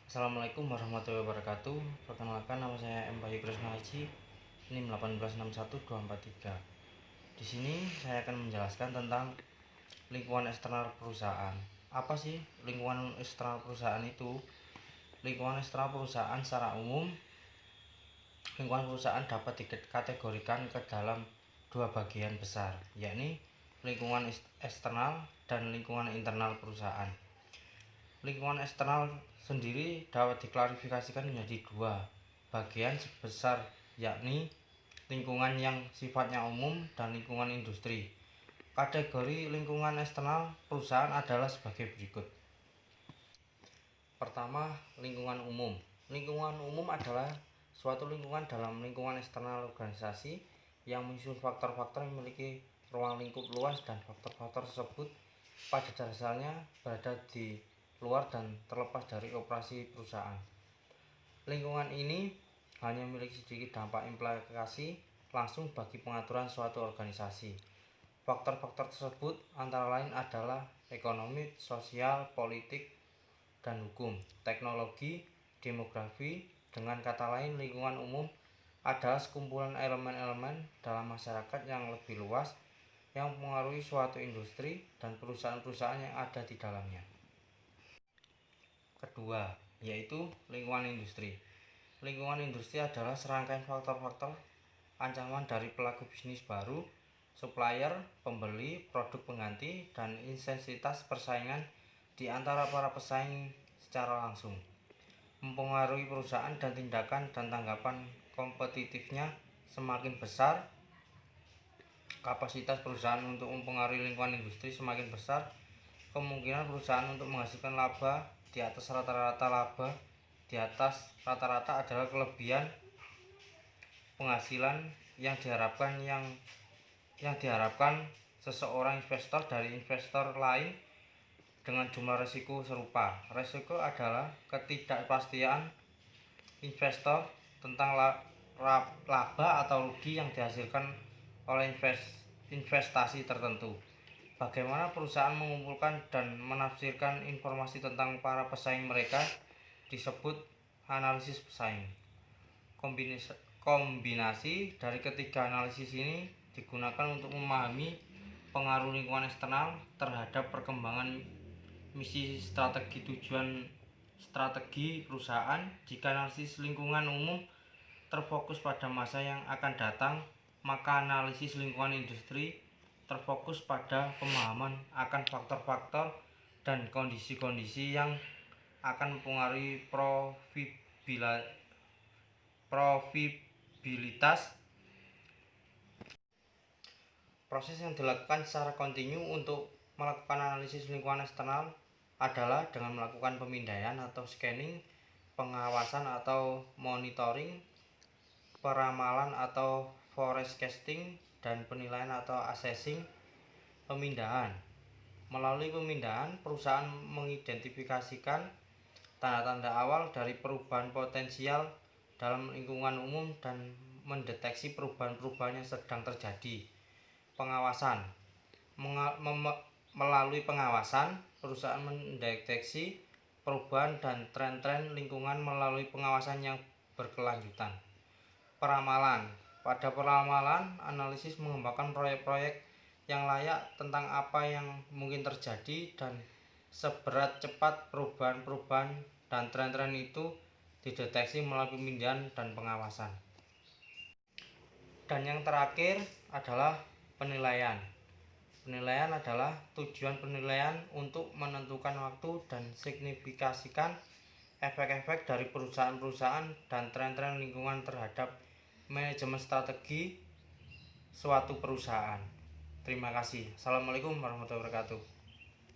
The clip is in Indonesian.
Assalamualaikum warahmatullahi wabarakatuh. Perkenalkan, nama saya M. Bayu Krisna Haji, NIM 1861243. Di sini saya akan menjelaskan tentang lingkungan eksternal perusahaan. Apa sih lingkungan eksternal perusahaan itu? Lingkungan eksternal perusahaan secara umum, lingkungan perusahaan dapat dikategorikan ke dalam dua bagian besar, yakni lingkungan eksternal dan lingkungan internal perusahaan. Lingkungan eksternal sendiri dapat diklarifikasikan menjadi dua bagian besar, yakni lingkungan yang sifatnya umum dan lingkungan industri. Kategori lingkungan eksternal perusahaan adalah sebagai berikut. Pertama, lingkungan umum. Lingkungan umum adalah suatu lingkungan dalam lingkungan eksternal organisasi yang menyusun faktor-faktor yang memiliki ruang lingkup luas, dan faktor-faktor tersebut pada dasarnya berada di luar dan terlepas dari operasi perusahaan. Lingkungan ini hanya memiliki sedikit dampak implikasi langsung bagi pengaturan suatu organisasi. Faktor-faktor tersebut antara lain adalah ekonomi, sosial, politik, dan hukum, teknologi, demografi. Dengan kata lain, lingkungan umum adalah sekumpulan elemen-elemen dalam masyarakat yang lebih luas yang mempengaruhi suatu industri dan perusahaan-perusahaan yang ada di dalamnya. Kedua, yaitu lingkungan industri. Lingkungan industri adalah serangkaian faktor-faktor ancaman dari pelaku bisnis baru, supplier, pembeli, produk pengganti, dan intensitas persaingan di antara para pesaing secara langsung mempengaruhi perusahaan, dan tindakan dan tanggapan kompetitifnya semakin besar. Kapasitas perusahaan untuk mempengaruhi lingkungan industri semakin besar, kemungkinan perusahaan untuk menghasilkan laba di atas rata-rata adalah kelebihan penghasilan yang diharapkan seseorang investor dari investor lain dengan jumlah risiko serupa. Risiko adalah ketidakpastian investor tentang laba atau rugi yang dihasilkan oleh investasi tertentu. Bagaimana perusahaan mengumpulkan dan menafsirkan informasi tentang para pesaing mereka disebut analisis pesaing. Kombinasi dari ketiga analisis ini digunakan untuk memahami pengaruh lingkungan eksternal terhadap perkembangan misi, strategi, tujuan strategi perusahaan. Jika analisis lingkungan umum terfokus pada masa yang akan datang, maka analisis lingkungan industri terfokus pada pemahaman akan faktor-faktor dan kondisi-kondisi yang akan mempengaruhi profitabilitas. Proses yang dilakukan secara kontinu untuk melakukan analisis lingkungan eksternal adalah dengan melakukan pemindaian atau scanning, pengawasan atau monitoring, peramalan atau forecasting, dan penilaian atau assessing. Pemindahan. Melalui pemindahan, perusahaan mengidentifikasikan tanda-tanda awal dari perubahan potensial dalam lingkungan umum dan mendeteksi perubahan-perubahan yang sedang terjadi. Pengawasan. Melalui pengawasan, perusahaan mendeteksi perubahan dan tren-tren lingkungan melalui pengawasan yang berkelanjutan. Peramalan. Pada peramalan, analisis mengembangkan proyek-proyek yang layak tentang apa yang mungkin terjadi dan seberat cepat perubahan-perubahan dan tren-tren itu dideteksi melalui pemindahan dan pengawasan. Dan yang terakhir adalah penilaian. Penilaian adalah tujuan penilaian untuk menentukan waktu dan signifikasikan efek-efek dari perusahaan-perusahaan dan tren-tren lingkungan terhadap manajemen strategi suatu perusahaan. Terima kasih. Assalamualaikum warahmatullahi wabarakatuh.